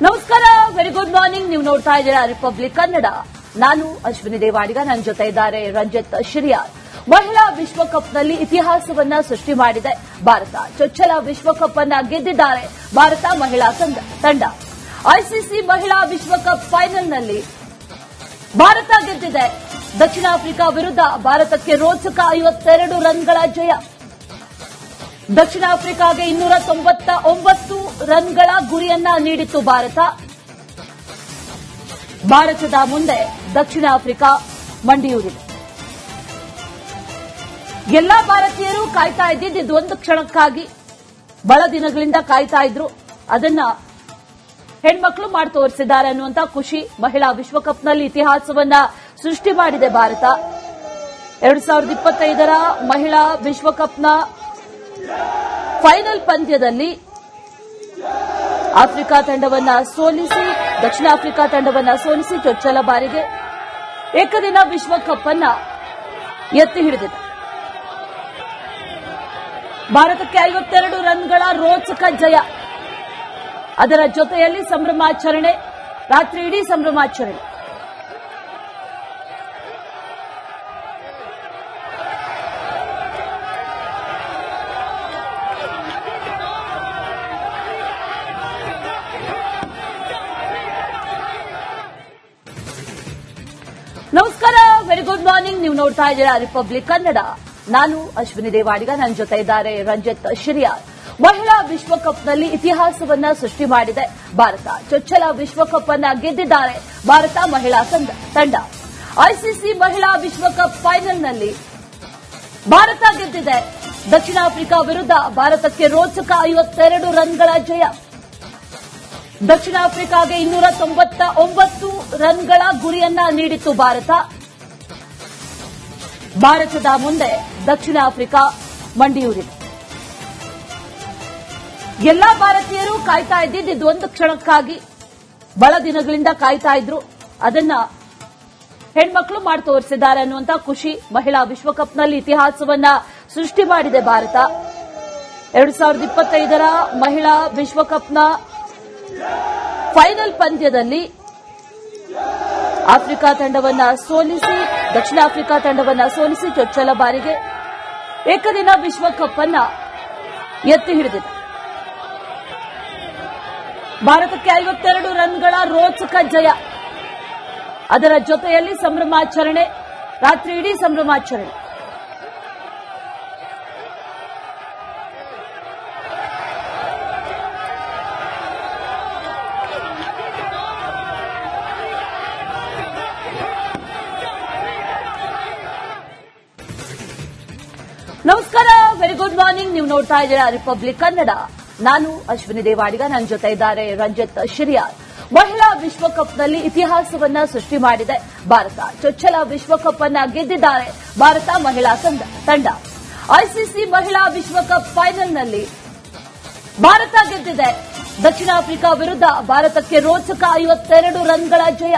ನಮಸ್ಕಾರ, very good morning. ನೀವು ನೋಡ್ತಾ ಇದ್ದೀರಾ ರಿಪಬ್ಲಿಕ್ ಕನ್ನಡ. ನಾನು ಅಶ್ವಿನಿ ದೇವಾಡಿಗ, ನನ್ನ ಜೊತೆ ಇದ್ದಾರೆ ರಂಜಿತ್ ಶಿರಿಯಾರ್. ಮಹಿಳಾ ವಿಶ್ವಕಪ್ನಲ್ಲಿ ಇತಿಹಾಸವನ್ನ ಸೃಷ್ಟಿ ಮಾಡಿದೆ ಭಾರತ. ಚೊಚ್ಚಲ ವಿಶ್ವಕಪ್ ಅನ್ನ ಗೆದ್ದಿದ್ದಾರೆ ಭಾರತ ಮಹಿಳಾ ತಂಡ. ಐಸಿಸಿ ಮಹಿಳಾ ವಿಶ್ವಕಪ್ ಫೈನಲ್ನಲ್ಲಿ ಭಾರತ ಗೆದ್ದಿದೆ. ದಕ್ಷಿಣ ಆಫ್ರಿಕಾ ವಿರುದ್ಧ ಭಾರತಕ್ಕೆ ರೋಚಕ 52 ರನ್ಗಳ ಜಯ. ದಕ್ಷಿಣ ಆಫ್ರಿಕಾಗೆ 299 ರನ್ಗಳ ಗುರಿಯನ್ನ ನೀಡಿತ್ತು ಭಾರತ. ಭಾರತದ ಮುಂದೆ ದಕ್ಷಿಣ ಆಫ್ರಿಕಾ ಮಂಡಿಯೂರಿದೆ. ಎಲ್ಲಾ ಭಾರತೀಯರು ಕಾಯ್ತಾ ಇದ್ದಿದ್ದು ಒಂದು ಕ್ಷಣಕ್ಕಾಗಿ. ಬಹಳ ದಿನಗಳಿಂದ ಕಾಯ್ತಾ ಇದ್ರು. ಅದನ್ನ ಹೆಣ್ಮಕ್ಳು ಮಾಡಿ ತೋರಿಸಿದ್ದಾರೆ ಅನ್ನುವಂತ ಖುಷಿ. ಮಹಿಳಾ ವಿಶ್ವಕಪ್ನಲ್ಲಿ ಇತಿಹಾಸವನ್ನ ಸೃಷ್ಟಿ ಮಾಡಿದೆ ಭಾರತ. 2025ರ ಮಹಿಳಾ ವಿಶ್ವಕಪ್ನ ಫೈನಲ್ ಪಂದ್ಯದಲ್ಲಿ ಆಫ್ರಿಕಾ ತಂಡವನ್ನ ಸೋಲಿಸಿ, ದಕ್ಷಿಣ ಆಫ್ರಿಕಾ ತಂಡವನ್ನ ಸೋಲಿಸಿ ಚೊಚ್ಚಲ ಬಾರಿಗೆ ಏಕದಿನ ವಿಶ್ವಕಪ್ ಅನ್ನ ಎತ್ತಿ ಹಿಡಿದಿದೆ. ಭಾರತಕ್ಕೆ 52 ರನ್ಗಳ ರೋಚಕ ಜಯ. ಅದರ ಜೊತೆಯಲ್ಲಿ ಸಂಭ್ರಮಾಚರಣೆ, ರಾತ್ರಿ ಇಡೀ ಸಂಭ್ರಮಾಚರಣೆ. ನಮಸ್ಕಾರ, ವೆರಿ ಗುಡ್ ಮಾರ್ನಿಂಗ್. ನೀವು ನೋಡ್ತಾ ಇದ್ದೀರಾ ರಿಪಬ್ಲಿಕ್ ಕನ್ನಡ. ನಾನು ಅಶ್ವಿನಿ ದೇವಾಡಿಗ, ನನ್ನ ಜೊತೆ ಇದ್ದಾರೆ ರಂಜಿತ್ ಶಿರಿಯಾರ್. ಮಹಿಳಾ ವಿಶ್ವಕಪ್ನಲ್ಲಿ ಇತಿಹಾಸವನ್ನ ಸೃಷ್ಟಿ ಮಾಡಿದೆ ಭಾರತ. ಚೊಚ್ಚಲ ವಿಶ್ವಕಪ್ ಅನ್ನ ಗೆದ್ದಿದ್ದಾರೆ ಭಾರತ ಮಹಿಳಾ ತಂಡ. ಐಸಿಸಿ ಮಹಿಳಾ ವಿಶ್ವಕಪ್ ಫೈನಲ್ನಲ್ಲಿ ಭಾರತ ಗೆದ್ದಿದೆ. ದಕ್ಷಿಣ ಆಫ್ರಿಕಾ ವಿರುದ್ಧ ಭಾರತಕ್ಕೆ ರೋಚಕ 52 ರನ್ಗಳ ಜಯ. ದಕ್ಷಿಣ ಆಫ್ರಿಕಾಗೆ 299 ರನ್ಗಳ ಗುರಿಯನ್ನ ನೀಡಿತ್ತು ಭಾರತ. ಭಾರತದ ಮುಂದೆ ದಕ್ಷಿಣ ಆಫ್ರಿಕಾ ಮಂಡಿಯೂರಿದೆ. ಎಲ್ಲಾ ಭಾರತೀಯರು ಕಾಯ್ತಾ ಇದ್ದಿದ್ದು ಒಂದು ಕ್ಷಣಕ್ಕಾಗಿ. ಬಹಳ ದಿನಗಳಿಂದ ಕಾಯ್ತಾ ಇದ್ರು. ಅದನ್ನ ಹೆಣ್ಮಕ್ಳು ಮಾಡಿ ತೋರಿಸಿದ್ದಾರೆ ಅನ್ನುವಂತ ಖುಷಿ. ಮಹಿಳಾ ವಿಶ್ವಕಪ್ನಲ್ಲಿ ಇತಿಹಾಸವನ್ನ ಸೃಷ್ಟಿ ಮಾಡಿದೆ ಭಾರತ. 2025ರ ಮಹಿಳಾ ವಿಶ್ವಕಪ್ನ ಫೈನಲ್ ಪಂದ್ಯದಲ್ಲಿ ಆಫ್ರಿಕಾ ತಂಡವನ್ನ ಸೋಲಿಸಿ, ದಕ್ಷಿಣ ಆಫ್ರಿಕಾ ತಂಡವನ್ನ ಸೋಲಿಸಿ ಚೊಚ್ಚಲ ಬಾರಿಗೆ ಏಕದಿನ ವಿಶ್ವಕಪ್ ಅನ್ನ ಎತ್ತಿ ಹಿಡಿದಿದೆ. ಭಾರತಕ್ಕೆ 52 ರನ್ಗಳ ರೋಚಕ ಜಯ. ಅದರ ಜೊತೆಯಲ್ಲಿ ಸಂಭ್ರಮಾಚರಣೆ, ರಾತ್ರಿ ಇಡೀ ಸಂಭ್ರಮಾಚರಣೆ. ನಮಸ್ಕಾರ, ವೆರಿ ಗುಡ್ ಮಾರ್ನಿಂಗ್. ನೀವು ನೋಡ್ತಾ ಇದ್ದೀರಾ ರಿಪಬ್ಲಿಕ್ ಕನ್ನಡ. ನಾನು ಅಶ್ವಿನಿ ದೇವಾಡಿಗ, ನನ್ನ ಜೊತೆ ಇದ್ದಾರೆ ರಂಜಿತ್ ಶಿರಿಯಾರ್. ಮಹಿಳಾ ವಿಶ್ವಕಪ್ನಲ್ಲಿ ಇತಿಹಾಸವನ್ನ ಸೃಷ್ಟಿ ಮಾಡಿದೆ ಭಾರತ. ಚೊಚ್ಚಲ ವಿಶ್ವಕಪ್ ಅನ್ನ ಗೆದ್ದಿದ್ದಾರೆ ಭಾರತ ಮಹಿಳಾ ತಂಡ. ಐಸಿಸಿ ಮಹಿಳಾ ವಿಶ್ವಕಪ್ ಫೈನಲ್ನಲ್ಲಿ ಭಾರತ ಗೆದ್ದಿದೆ. ದಕ್ಷಿಣ ಆಫ್ರಿಕಾ ವಿರುದ್ಧ ಭಾರತಕ್ಕೆ ರೋಚಕ 52 ರನ್ಗಳ ಜಯ.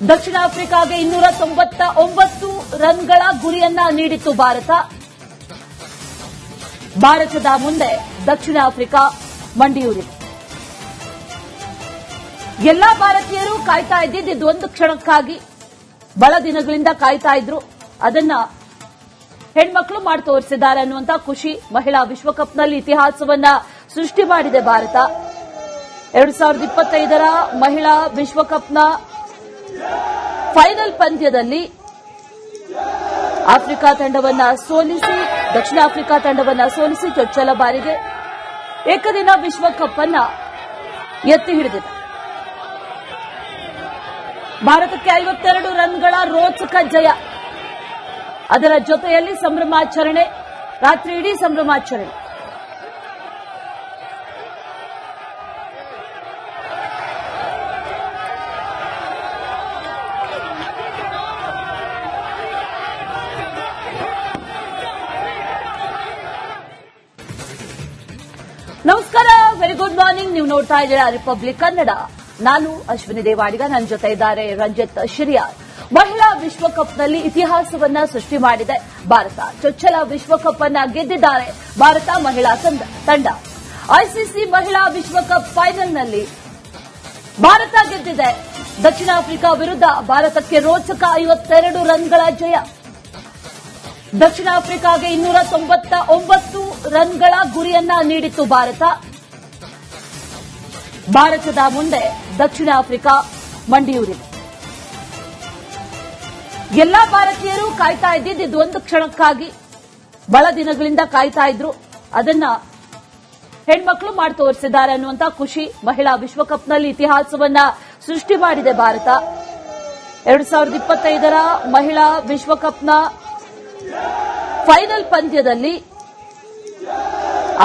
ದಕ್ಷಿಣ ಆಫ್ರಿಕಾಗೆ 299 ರನ್ಗಳ ಗುರಿಯನ್ನ ನೀಡಿತ್ತು ಭಾರತ. ಭಾರತದ ಮುಂದೆ ದಕ್ಷಿಣ ಆಫ್ರಿಕಾ ಮಂಡಿಯೂರಿದೆ. ಎಲ್ಲಾ ಭಾರತೀಯರು ಕಾಯ್ತಾ ಇದ್ದಿದ್ದು ಒಂದು ಕ್ಷಣಕ್ಕಾಗಿ. ಬಹಳ ದಿನಗಳಿಂದ ಕಾಯ್ತಾ ಇದ್ರು. ಅದನ್ನ ಹೆಣ್ಮಕ್ಳು ಮಾಡಿ ತೋರಿಸಿದ್ದಾರೆ ಅನ್ನುವಂತ ಖುಷಿ. ಮಹಿಳಾ ವಿಶ್ವಕಪ್ನಲ್ಲಿ ಇತಿಹಾಸವನ್ನ ಸೃಷ್ಟಿ ಮಾಡಿದೆ ಭಾರತ. 2025ರ ಮಹಿಳಾ ವಿಶ್ವಕಪ್ನ ಫೈನಲ್ ಪಂದ್ಯದಲ್ಲಿ ಆಫ್ರಿಕಾ ತಂಡವನ್ನ ಸೋಲಿಸಿ, ದಕ್ಷಿಣ ಆಫ್ರಿಕಾ ತಂಡವನ್ನ ಸೋಲಿಸಿ ಚೊಚ್ಚಲ ಬಾರಿಗೆ ಏಕದಿನ ವಿಶ್ವಕಪ್ ಅನ್ನ ಎತ್ತಿ ಹಿಡಿದಿದೆ. ಭಾರತಕ್ಕೆ 52 ರನ್ಗಳ ರೋಚಕ ಜಯ. ಅದರ ಜೊತೆಯಲ್ಲಿ ಸಂಭ್ರಮಾಚರಣೆ, ರಾತ್ರಿ ಇಡೀ ಸಂಭ್ರಮಾಚರಣೆ. ನಮಸ್ಕಾರ, ವೆರಿ ಗುಡ್ ಮಾರ್ನಿಂಗ್. ನೀವು ನೋಡ್ತಾ ಇದ್ದೀರಾ ರಿಪಬ್ಲಿಕ್ ಕನ್ನಡ. ನಾನು ಅಶ್ವಿನಿ ದೇವಾಡಿಗ, ನನ್ನ ಜೊತೆ ಇದ್ದಾರೆ ರಂಜಿತ್ ಶಿರಿಯಾರ್. ಮಹಿಳಾ ವಿಶ್ವಕಪ್ನಲ್ಲಿ ಇತಿಹಾಸವನ್ನ ಸೃಷ್ಟಿ ಮಾಡಿದೆ ಭಾರತ. ಚೊಚ್ಚಲ ವಿಶ್ವಕಪ್ ಅನ್ನ ಗೆದ್ದಿದ್ದಾರೆ ಭಾರತ ಮಹಿಳಾ ತಂಡ. ಐಸಿಸಿ ಮಹಿಳಾ ವಿಶ್ವಕಪ್ ಫೈನಲ್ನಲ್ಲಿ ಭಾರತ ಗೆದ್ದಿದೆ. ದಕ್ಷಿಣ ಆಫ್ರಿಕಾ ವಿರುದ್ಧ ಭಾರತಕ್ಕೆ ರೋಚಕ 52 ರನ್ಗಳ ಜಯ. ದಕ್ಷಿಣ ಆಫ್ರಿಕಾಗೆ 299 ರನ್ಗಳ ಗುರಿಯನ್ನ ನೀಡಿತ್ತು ಭಾರತ. ಭಾರತದ ಮುಂದೆ ದಕ್ಷಿಣ ಆಫ್ರಿಕಾ ಮಂಡಿಯೂರಿದೆ. ಎಲ್ಲಾ ಭಾರತೀಯರು ಕಾಯ್ತಾ ಇದ್ದಿದ್ದು ಒಂದು ಕ್ಷಣಕ್ಕಾಗಿ. ಬಹಳ ದಿನಗಳಿಂದ ಕಾಯ್ತಾ ಇದ್ರು. ಅದನ್ನ ಹೆಣ್ಮಕ್ಳು ಮಾಡಿ ತೋರಿಸಿದ್ದಾರೆ ಅನ್ನುವಂತ ಖುಷಿ. ಮಹಿಳಾ ವಿಶ್ವಕಪ್ನಲ್ಲಿ ಇತಿಹಾಸವನ್ನ ಸೃಷ್ಟಿ ಮಾಡಿದೆ ಭಾರತ. 2025ರ ಮಹಿಳಾ ವಿಶ್ವಕಪ್ನ ಫೈನಲ್ ಪಂದ್ಯದಲ್ಲಿ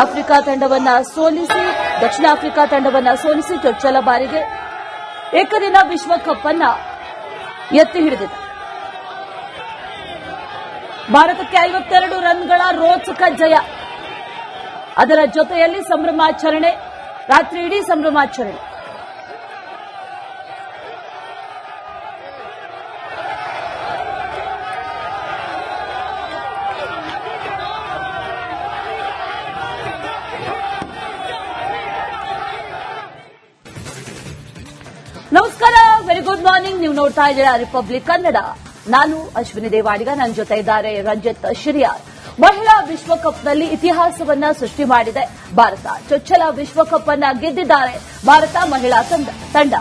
ಆಫ್ರಿಕಾ ತಂಡವನ್ನ ಸೋಲಿಸಿ, ದಕ್ಷಿಣ ಆಫ್ರಿಕಾ ತಂಡವನ್ನ ಸೋಲಿಸಿ ಚೊಚ್ಚಲ ಬಾರಿಗೆ ಏಕದಿನ ವಿಶ್ವಕಪ್ ಅನ್ನ ಎತ್ತಿ ಹಿಡಿದಿದೆ. ಭಾರತಕ್ಕೆ 52 ರನ್ಗಳ ರೋಚಕ ಜಯ. ಅದರ ಜೊತೆಯಲ್ಲಿ ಸಂಭ್ರಮಾಚರಣೆ, ರಾತ್ರಿ ಇಡೀ ಸಂಭ್ರಮಾಚರಣೆ. ನಮಸ್ಕಾರ, ವೆರಿ ಗುಡ್ ಮಾರ್ನಿಂಗ್. ನೀವು ನೋಡ್ತಾ ಇದ್ದೀರಾ ರಿಪಬ್ಲಿಕ್ ಕನ್ನಡ. ನಾನು ಅಶ್ವಿನಿ ದೇವಾಡಿಗ, ನನ್ನ ಜೊತೆ ಇದ್ದಾರೆ ರಂಜಿತ್ ಶಿರಿಯಾರ್. ಮಹಿಳಾ ವಿಶ್ವಕಪ್ನಲ್ಲಿ ಇತಿಹಾಸವನ್ನ ಸೃಷ್ಟಿ ಮಾಡಿದೆ ಭಾರತ. ಚೊಚ್ಚಲ ವಿಶ್ವಕಪ್ ಅನ್ನ ಗೆದ್ದಿದ್ದಾರೆ ಭಾರತ ಮಹಿಳಾ ತಂಡ.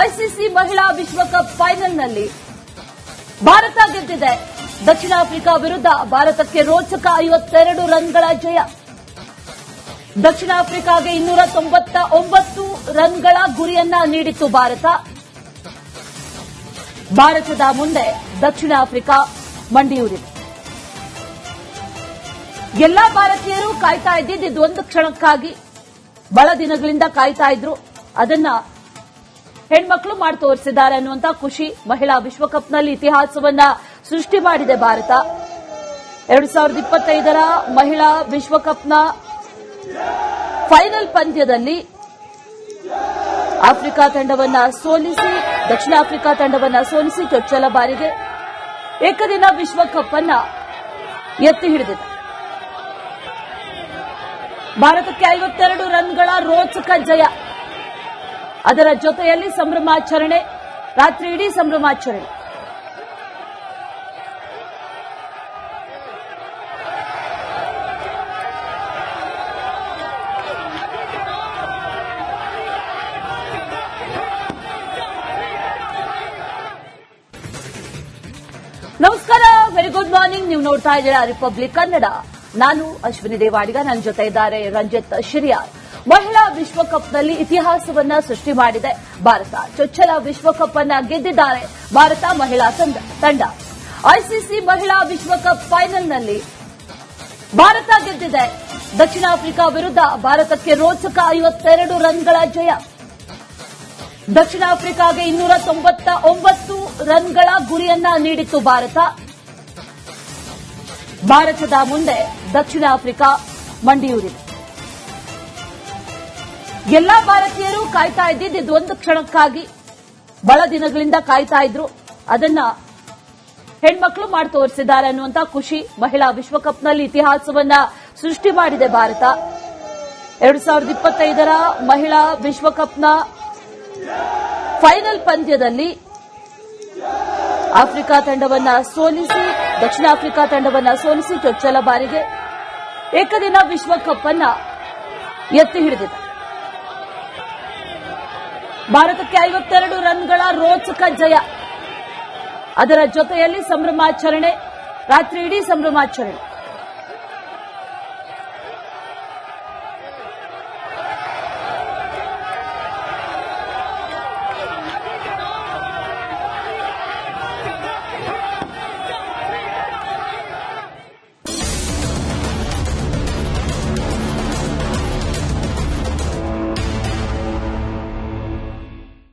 ಐಸಿಸಿ ಮಹಿಳಾ ವಿಶ್ವಕಪ್ ಫೈನಲ್ನಲ್ಲಿ ಭಾರತ ಗೆದ್ದಿದೆ. ದಕ್ಷಿಣ ಆಫ್ರಿಕಾ ವಿರುದ್ಧ ಭಾರತಕ್ಕೆ ರೋಚಕ 52 ರನ್ಗಳ ಜಯ. ದಕ್ಷಿಣ ಆಫ್ರಿಕಾಗೆ 299 ರನ್ಗಳ ಗುರಿಯನ್ನ ನೀಡಿತ್ತು ಭಾರತ. ಭಾರತದ ಮುಂದೆ ದಕ್ಷಿಣ ಆಫ್ರಿಕಾ ಮಂಡಿಯೂರಿದೆ. ಎಲ್ಲಾ ಭಾರತೀಯರು ಕಾಯ್ತಾ ಇದ್ದಿದ್ದು ಒಂದು ಕ್ಷಣಕ್ಕಾಗಿ. ಬಹಳ ದಿನಗಳಿಂದ ಕಾಯ್ತಾ ಇದ್ರು. ಅದನ್ನ ಹೆಣ್ಮಕ್ಳು ಮಾಡಿ ತೋರಿಸಿದ್ದಾರೆ ಅನ್ನುವಂತ ಖುಷಿ. ಮಹಿಳಾ ವಿಶ್ವಕಪ್ನಲ್ಲಿ ಇತಿಹಾಸವನ್ನ ಸೃಷ್ಟಿ ಮಾಡಿದೆ ಭಾರತ. 2025ರ ಮಹಿಳಾ ವಿಶ್ವಕಪ್ನ ಫೈನಲ್ ಪಂದ್ಯದಲ್ಲಿ ಆಫ್ರಿಕಾ ತಂಡವನ್ನ ಸೋಲಿಸಿ, ದಕ್ಷಿಣ ಆಫ್ರಿಕಾ ತಂಡವನ್ನ ಸೋಲಿಸಿ ಚೊಚ್ಚಲ ಬಾರಿಗೆ ಏಕದಿನ ವಿಶ್ವಕಪ್ ಅನ್ನ ಎತ್ತಿ ಹಿಡಿದಿದೆ. ಭಾರತಕ್ಕೆ 52 ರನ್ಗಳ ರೋಚಕ ಜಯ. ಅದರ ಜೊತೆಯಲ್ಲಿ ಸಂಭ್ರಮಾಚರಣೆ, ರಾತ್ರಿ ಇಡೀ ಸಂಭ್ರಮಾಚರಣೆ. ನಮಸ್ಕಾರ, ವೆರಿ ಗುಡ್ ಮಾರ್ನಿಂಗ್. ನೀವು ನೋಡ್ತಾ ಇದ್ದೀರಾ ರಿಪಬ್ಲಿಕ್ ಕನ್ನಡ. ನಾನು ಅಶ್ವಿನಿ ದೇವಾಡಿಗ, ನನ್ನ ಜೊತೆ ಇದ್ದಾರೆ ರಂಜಿತ್ ಶಿರಿಯಾರ್. ಮಹಿಳಾ ವಿಶ್ವಕಪ್ನಲ್ಲಿ ಇತಿಹಾಸವನ್ನ ಸೃಷ್ಟಿ ಮಾಡಿದೆ ಭಾರತ. ಚೊಚ್ಚಲ ವಿಶ್ವಕಪ್ ಅನ್ನ ಗೆದ್ದಿದ್ದಾರೆ ಭಾರತ ಮಹಿಳಾ ತಂಡ. ಐಸಿಸಿ ಮಹಿಳಾ ವಿಶ್ವಕಪ್ ಫೈನಲ್ನಲ್ಲಿ ಭಾರತ ಗೆದ್ದಿದೆ. ದಕ್ಷಿಣ ಆಫ್ರಿಕಾ ವಿರುದ್ಧ ಭಾರತಕ್ಕೆ ರೋಚಕ 52 ರನ್ಗಳ ಜಯ. ದಕ್ಷಿಣ ಆಫ್ರಿಕಾಗೆ 299 ರನ್ಗಳ ಗುರಿಯನ್ನ ನೀಡಿತ್ತು ಭಾರತ. ಭಾರತದ ಮುಂದೆ ದಕ್ಷಿಣ ಆಫ್ರಿಕಾ ಮಂಡಿಯೂರಿದೆ. ಎಲ್ಲಾ ಭಾರತೀಯರು ಕಾಯ್ತಾ ಇದ್ದಿದ್ದು ಒಂದು ಕ್ಷಣಕ್ಕಾಗಿ. ಬಹಳ ದಿನಗಳಿಂದ ಕಾಯ್ತಾ ಇದ್ರು. ಅದನ್ನ ಹೆಣ್ಮಕ್ಳು ಮಾಡಿ ತೋರಿಸಿದ್ದಾರೆ ಅನ್ನುವಂತ ಖುಷಿ. ಮಹಿಳಾ ವಿಶ್ವಕಪ್ನಲ್ಲಿ ಇತಿಹಾಸವನ್ನ ಸೃಷ್ಟಿ ಮಾಡಿದೆ ಭಾರತ. 2025ರ ಮಹಿಳಾ ವಿಶ್ವಕಪ್ನ ಫೈನಲ್ ಪಂದ್ಯದಲ್ಲಿ ಆಫ್ರಿಕಾ ತಂಡವನ್ನ ಸೋಲಿಸಿ, ದಕ್ಷಿಣ ಆಫ್ರಿಕಾ ತಂಡವನ್ನ ಸೋಲಿಸಿ ಚೊಚ್ಚಲ ಬಾರಿಗೆ ಏಕದಿನ ವಿಶ್ವಕಪ್ ಅನ್ನ ಎತ್ತಿ ಹಿಡಿದಿದೆ. ಭಾರತಕ್ಕೆ 52 ರನ್ಗಳ ರೋಚಕ ಜಯ. ಅದರ ಜೊತೆಯಲ್ಲಿ ಸಂಭ್ರಮಾಚರಣೆ, ರಾತ್ರಿ ಇಡೀ ಸಂಭ್ರಮಾಚರಣೆ.